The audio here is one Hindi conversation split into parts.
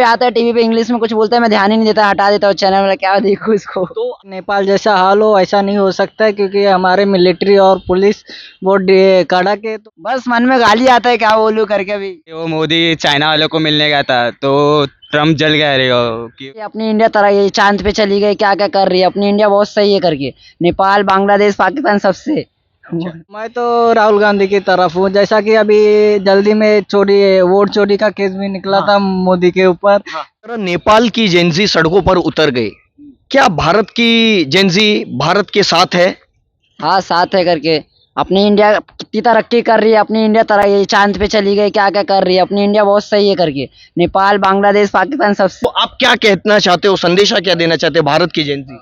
आता है टीवी पे इंग्लिश में कुछ बोलता है, मैं ध्यान ही नहीं देता, हटा देता हूँ चैनल वाला, क्या देखूँ इसको। तो नेपाल जैसा हाल हो ऐसा नहीं हो सकता है, क्योंकि हमारे मिलिट्री और पुलिस बहुत कड़क है। तो बस मन में गाली आता है, क्या बोलूँ करके अभी। वो मोदी चाइना वालों को मिलने गया था तो ट्रम्प जल गया रे कि ये अपनी इंडिया तरह ये चांद पे चली गई, क्या क्या कर रही है अपनी इंडिया, बहुत सही है करके। नेपाल, बांग्लादेश, पाकिस्तान सबसे। मैं तो राहुल गांधी की तरफ हूँ, जैसा कि अभी जल्दी में वोट चोरी का केस भी निकला था मोदी के ऊपर। नेपाल की जेंजी सड़कों पर उतर गई, क्या भारत की जेंजी भारत के साथ है? हाँ, साथ है करके। अपनी इंडिया कितनी तरक्की कर रही है, अपनी इंडिया तरह ये चांद पे चली गई, क्या क्या कर रही है अपनी इंडिया, बहुत सही है करके। नेपाल, बांग्लादेश, पाकिस्तान सबसे। तो आप क्या कहना चाहते हो, संदेशा क्या देना चाहते हो भारत की जेंजी?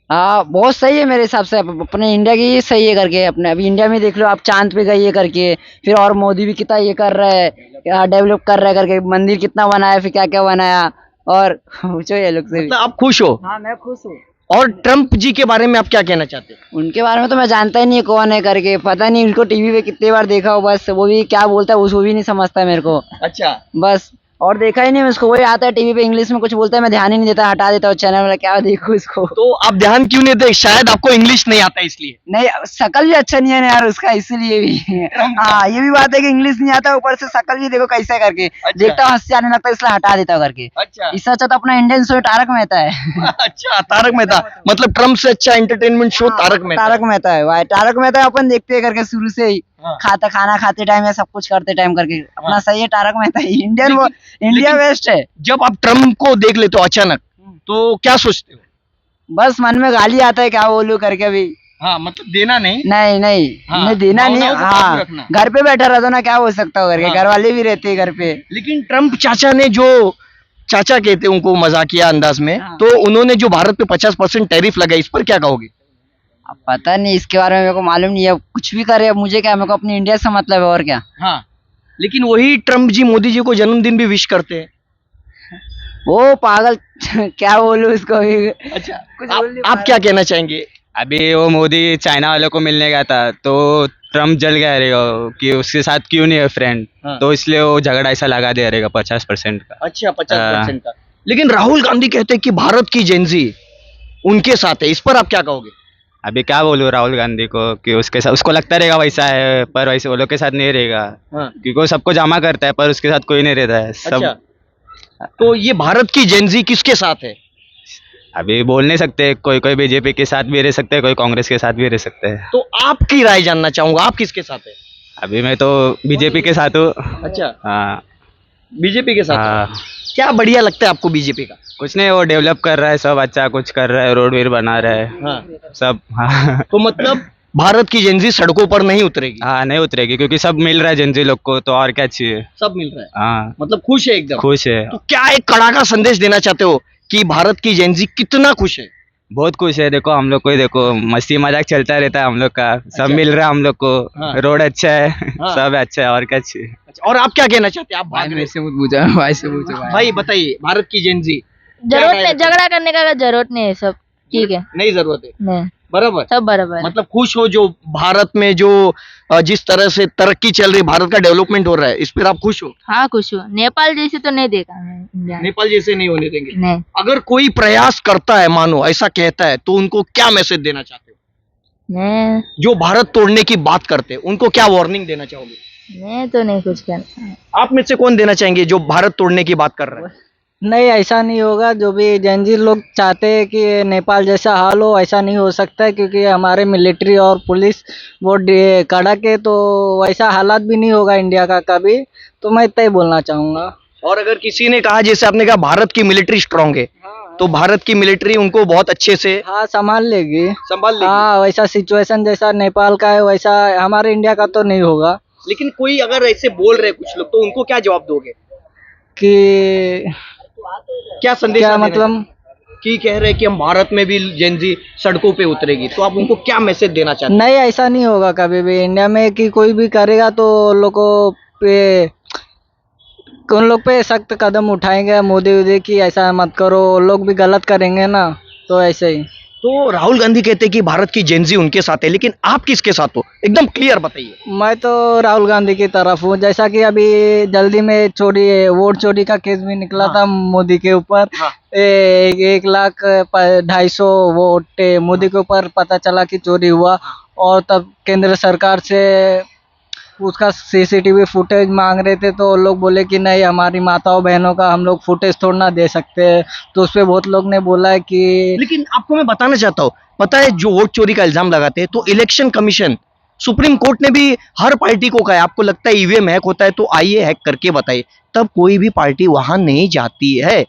हाँ, बहुत सही है मेरे हिसाब से, अपने इंडिया की सही है करके। अपने अभी इंडिया में देख लो आप, चांद पे गई है करके। फिर और मोदी भी कितना ये कर रहा है, डेवलप कर रहा है करके, मंदिर कितना बनाया, फिर क्या क्या बनाया। और पूछो ये लोग से भी। मतलब आप खुश हो? हाँ, मैं खुश हूँ। और ट्रम्प जी के बारे में आप क्या कहना चाहते हो? उनके बारे में तो मैं जानता ही नहीं कौन है करके, पता नहीं, उनको टीवी पे कितनी बार देखा हो, बस वो भी क्या बोलता है उसको भी नहीं समझता है मेरे को। अच्छा, बस, और देखा ही नहीं मैं उसको। वही आता है टीवी पे इंग्लिश में कुछ बोलता है, मैं ध्यान ही नहीं देता, हटा देता हूँ चैनल वाला, क्या देखूँ इसको। तो आप ध्यान क्यों नहीं देते? शायद आपको इंग्लिश नहीं आता इसलिए। नहीं, शकल भी अच्छा नहीं है ना यार उसका, इसीलिए भी। हाँ, ये भी बात है कि इंग्लिश नहीं आता, ऊपर से शकल भी देखो कैसे करके। देखता हूँ हंसी आने लगता है, इसलिए हटा देता हूँ करके। अच्छा इससे अच्छा तो अपना इंडियन शो तारक मेहता है। अच्छा, तारक मेहता। मतलब ट्रम्प से अच्छा एंटरटेनमेंट शो तारक मेहता। तारक मेहता है भाई, तारक मेहता अपन देखते हैं करके शुरू से ही। खाना खाते टाइम या सब कुछ करते टाइम करके, अपना सही है तारक मेहता ही। इंडिया बेस्ट है। जब आप ट्रम्प को देख लेते हो अचानक, तो क्या सोचते हो? बस मन में गाली आता है, क्या बोलूं करके अभी। हाँ, मतलब देना नहीं। नहीं नहीं, हाँ, नहीं देना नहीं। भावनाओं को काबू हाँ, रखना। घर पे बैठा रहता ना, क्या बोल सकता हूँ करके, हाँ। घर वाले भी रहते हैं घर पे। लेकिन ट्रम्प चाचा ने जो चाचा कहते हैं उनको मजाकिया अंदाज में, हाँ। तो उन्होंने जो भारत पे 50% टैरिफ लगाई, इस पर क्या कहोगे? अब पता नहीं, इसके बारे में मेरे को मालूम नहीं है। कुछ भी करे, अब मुझे क्या, मेरे को अपनी इंडिया से मतलब है, और क्या। हाँ, लेकिन वही ट्रम्प जी मोदी जी को जन्मदिन भी विश करते हैं। वो पागल। क्या बोलूं इसको भी। अच्छा, कुछ बोल नहीं आप क्या कहना चाहेंगे? अभी वो मोदी चाइना वालों को मिलने गया था तो ट्रम्प जल गया रे कि उसके साथ क्यों नहीं है फ्रेंड। हाँ। तो इसलिए वो झगड़ा ऐसा लगा दे रहेगा 50% का। अच्छा, 50% का। लेकिन राहुल गांधी कहते हैं कि भारत की जेंजी उनके साथ है, इस पर आप क्या कहोगे? अभी क्या बोलूँ राहुल गांधी को कि उसके साथ उसको लगता रहेगा वैसा है, पर वैसे वो लोग के साथ नहीं रहेगा। हाँ। क्योंकि वो सबको जमा करता है पर उसके साथ कोई नहीं रहता है सब। अच्छा, तो ये भारत की जेंजी किसके साथ है? अभी बोल नहीं सकते, कोई कोई बीजेपी के साथ भी रह सकते हैं, कोई कांग्रेस के साथ भी रह सकते हैं। तो आपकी राय जानना चाहूंगा, आप किसके साथ है? अभी मैं तो बीजेपी के साथ हूँ। अच्छा, हाँ बीजेपी के साथ है। हाँ, क्या बढ़िया लगता है आपको बीजेपी का? कुछ नहीं, वो डेवलप कर रहा है, सब अच्छा कुछ कर रहा है, रोड वीड बना रहा है हाँ, सब। हाँ तो मतलब भारत की जेंजी सड़कों पर नहीं उतरेगी? हाँ, नहीं उतरेगी क्योंकि सब मिल रहा है जेंजी लोग को, तो और क्या चाहिए। सब मिल रहा है, हाँ, मतलब खुश है एकदम। खुश है, तो क्या एक कड़ाका संदेश देना चाहते हो कि भारत की जेंजी कितना खुश है? बहुत खुश है। देखो हम लोग को ही देखो, मस्ती मजाक चलता रहता है हम लोग का, सब मिल रहा है हम लोग को। हाँ। रोड अच्छा है, हाँ। सब अच्छा है, और क्या चाहिए। अच्छा, और आप क्या कहना चाहते हैं? आप भाग रहे से मत पूछो, भाई से पूछो भाई। भाई, बताइए भारत की जेंजी जरूरत नहीं, झगड़ा करने का जरूरत नहीं है, सब ठीक है। नहीं जरूरत है, नहीं, बराबर। सब बराबर है। मतलब खुश हो जो भारत में जो जिस तरह से तरक्की चल रही है, भारत का डेवलपमेंट हो रहा है, इस पर आप खुश हो? हाँ, खुश हूँ। नेपाल जैसे तो नहीं देखा मैं इंडिया में। नेपाल जैसे नहीं होने देंगे। नहीं, अगर कोई प्रयास करता है, मानो ऐसा कहता है, तो उनको क्या मैसेज देना चाहते हो? मैं जो भारत तोड़ने की बात करते हैं उनको क्या वार्निंग देना चाहोगे? मैं तो नहीं कुछ करना। आप में से कौन देना चाहेंगे जो भारत तोड़ने की बात कर रहा है? नहीं, ऐसा नहीं होगा। जो भी जेंजी लोग चाहते हैं कि नेपाल जैसा हाल हो, ऐसा नहीं हो सकता है, क्योंकि हमारे मिलिट्री और पुलिस बहुत कड़क है, तो वैसा हालात भी नहीं होगा इंडिया का कभी। तो मैं इतना ही बोलना चाहूँगा। और अगर किसी ने कहा, जैसे आपने कहा भारत की मिलिट्री स्ट्रांग है, तो भारत की मिलिट्री उनको बहुत अच्छे से हाँ, संभाल लेगी। संभाल लेगी। हाँ, वैसा सिचुएशन जैसा नेपाल का है वैसा हमारे इंडिया का तो नहीं होगा। लेकिन कोई अगर ऐसे बोल रहे कुछ लोग, तो उनको क्या जवाब दोगे? कि क्या संदेश क्या देना मतलब? चाहते? कि कह रहे हैं कि हम भारत में भी जेंजी सड़कों पे उतरेगी, तो आप उनको क्या मैसेज देना चाहते हैं? नहीं, ऐसा नहीं होगा कभी भी इंडिया में कि कोई भी करेगा तो उन लोग पे सख्त कदम उठाएंगे मोदी वोदी की, ऐसा मत करो। लोग भी गलत करेंगे ना, तो ऐसे ही। तो राहुल गांधी कहते हैं कि भारत की जेंजी उनके साथ है, लेकिन आप किसके साथ हो? एकदम क्लियर बताइए। मैं तो राहुल गांधी की तरफ हूँ। जैसा कि अभी जल्दी में वोट चोरी का केस भी निकला था मोदी के ऊपर। 1,02,500 वोट मोदी के ऊपर पता चला कि चोरी हुआ, और तब केंद्र सरकार से उसका सीसीटीवी फुटेज मांग रहे थे, तो लोग बोले कि नहीं, हमारी माताओं बहनों का हम लोग फुटेज थोड़ा ना दे सकते हैं। तो उस पर बहुत लोग ने बोला है कि लेकिन आपको मैं बताना चाहता हूँ, पता है जो वोट चोरी का इल्जाम लगाते हैं, तो इलेक्शन कमीशन, सुप्रीम कोर्ट ने भी हर पार्टी को कहा है, आपको लगता है ईवीएम हैक होता है तो आइए हैक करके बताइए, तब कोई भी पार्टी वहां नहीं जाती है।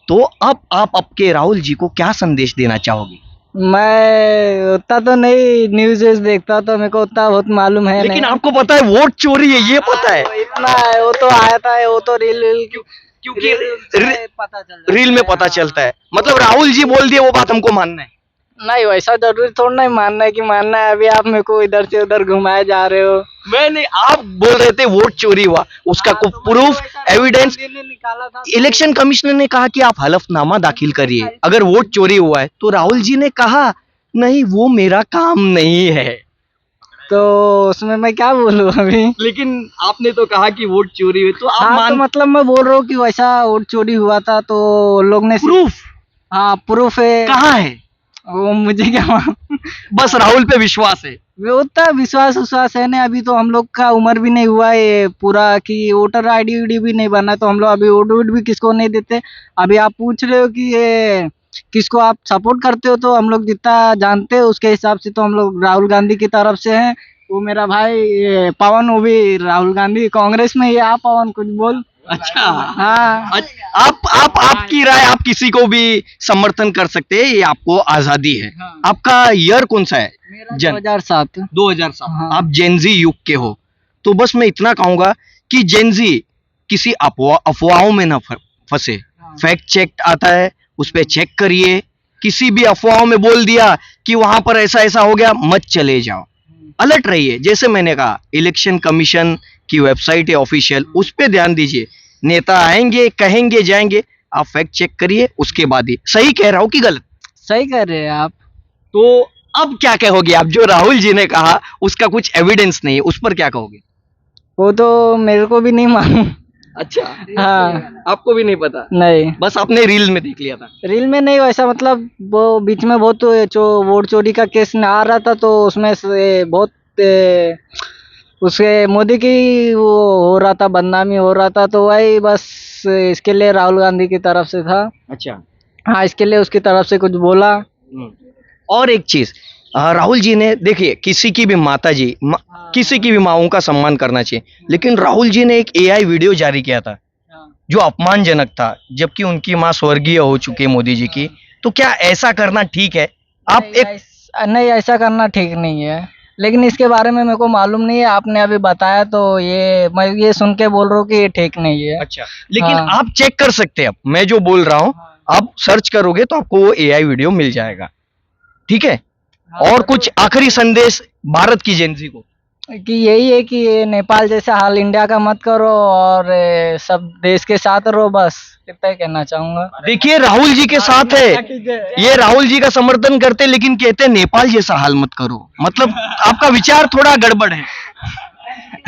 तो अब आप आपके राहुल जी को क्या संदेश देना चाहोगे? मैं उतना तो नहीं न्यूज देखता, तो मेरे को उतना बहुत मालूम है लेकिन नहीं। आपको पता है वोट चोरी है, ये पता है? इतना है, वो तो आया था, वो तो क्योंकि पता चल रील में पता चलता है। मतलब राहुल जी बोल दिए वो बात हमको मानना है। नहीं, वैसा जरूरी थोड़ा नहीं मानना है कि मानना है। अभी आप मेरे को इधर से उधर घुमाए जा रहे हो। मैंने, आप बोल रहे थे वोट चोरी हुआ, उसका कोई प्रूफ, एविडेंस? निकाला था। इलेक्शन कमिश्नर ने कहा कि आप हलफनामा दाखिल करिए अगर वोट चोरी हुआ है, तो राहुल जी ने कहा नहीं, वो मेरा काम नहीं है। तो उसमें मैं क्या बोलूं अभी। लेकिन आपने तो कहा कि वोट चोरी हुई, तो आप हाँ, तो मान मतलब मैं बोल रहा हूँ कि वैसा वोट चोरी हुआ था, तो लोग ने प्रूफ हाँ, प्रूफ है। कहाँ है? वो मुझे क्या मालूम। बस राहुल पे विश्वास है। वो उतना विश्वास है नहीं। अभी तो हम लोग का उम्र भी नहीं हुआ है पूरा कि वोटर आईडी उडी भी नहीं बना, तो हम लोग अभी वोट भी किसको नहीं देते। अभी आप पूछ रहे हो कि ये किसको आप सपोर्ट करते हो, तो हम लोग जितना जानते हैं उसके हिसाब से तो हम लोग राहुल गांधी की तरफ से हैं। वो मेरा भाई ये पवन, वो भी राहुल गांधी कांग्रेस में। ये आप पवन कुछ बोल। अच्छा, हाँ, आपकी राय, आप किसी को भी समर्थन कर सकते हैं, ये आपको आजादी है। हाँ। आपका ईयर कौन सा है? मेरा जन 2007। 2007। हाँ। आप जेनजी युग के हो, तो बस मैं इतना कहूंगा कि जेनजी किसी अफवाहों में ना फंसे। फैक्ट चेक आता है, उस पर चेक करिए। किसी भी अफवाहों में बोल दिया कि वहां पर ऐसा ऐसा हो गया, मत चले जाओ, अलर्ट रहिए। जैसे मैंने कहा, इलेक्शन कमीशन की वेबसाइट है ऑफिशियल, उस पे ध्यान दीजिए। नेता आएंगे, कहेंगे, जाएंगे, आप फैक्ट चेक करिए, उसके बाद ही। सही कह रहा हूं कि गलत? सही कर रहे हैं आप। तो अब क्या कहोगे आप? जो राहुल जी ने कहा उसका कुछ एविडेंस नहीं है, उस पर क्या कहोगे? वो तो मेरे को भी नहीं मालूम। अच्छा, हाँ, आपको भी नहीं पता? नहीं, बस आपने रील में देख लिया था। रील में नहीं। वैसा मतलब वो बीच में बहुत जो वोट चोरी का केस आ रहा था, तो उसमें से बहुत उसके मोदी की वो हो रहा था, बदनामी हो रहा था, तो वही बस इसके लिए राहुल गांधी की तरफ से था। अच्छा। हाँ, इसके लिए उसकी तरफ से कुछ बोला। और एक चीज, राहुल जी ने, देखिए, किसी की भी माता जी, किसी की भी माओं का सम्मान करना चाहिए, लेकिन राहुल जी ने एक एआई वीडियो जारी किया था जो अपमानजनक था, जबकि उनकी माँ स्वर्गीय हो चुकी है मोदी जी की। तो क्या ऐसा करना ठीक है? आप नहीं, ऐसा करना ठीक नहीं है, लेकिन इसके बारे में मेरे को मालूम नहीं है। आपने अभी बताया तो मैं ये सुन के बोल रहा हूँ कि ये ठीक नहीं है। अच्छा, लेकिन हाँ। आप चेक कर सकते हैं। अब मैं जो बोल रहा हूँ, आप सर्च करोगे तो आपको वो एआई वीडियो मिल जाएगा, ठीक है? और कुछ आखिरी संदेश भारत की जेनजी को? कि यही है कि ये नेपाल जैसा हाल इंडिया का मत करो, और सब देश के साथ रहो, बस इतना ही कहना चाहूंगा। देखिए, राहुल जी के साथ है, ये राहुल जी का समर्थन करते, लेकिन कहते हैं नेपाल जैसा हाल मत करो। मतलब आपका विचार थोड़ा गड़बड़ है।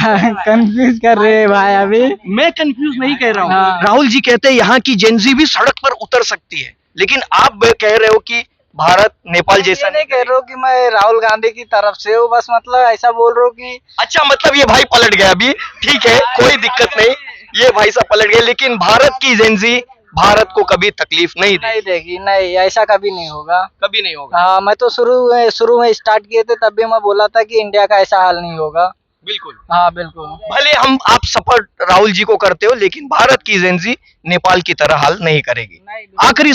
कंफ्यूज कर रहे हैं भाई अभी। मैं कंफ्यूज नहीं कह रहा हूँ। हाँ। राहुल जी कहते हैं यहाँ की जेनजी भी सड़क पर उतर सकती है, लेकिन आप कह रहे हो कि भारत नेपाल जैसा नहीं कह रहा हूँ कि मैं राहुल गांधी की तरफ से हूँ, बस मतलब ऐसा बोल रहा हूँ कि अच्छा, मतलब ये भाई पलट गया अभी, ठीक है, कोई दिक्कत नहीं, ये भाई साहब पलट गए, लेकिन भारत की जेनजी भारत को कभी तकलीफ नहीं नहीं देगी। नहीं, ऐसा कभी नहीं होगा। कभी नहीं होगा। हाँ, मैं तो शुरू में स्टार्ट किए थे, तब भी मैं बोला था कि इंडिया का ऐसा हाल नहीं होगा। बिल्कुल। हाँ, बिल्कुल। भले आप सपोर्ट राहुल जी को करते हो, लेकिन भारत की जेनजी नेपाल की तरह हाल नहीं करेगी। आखिरी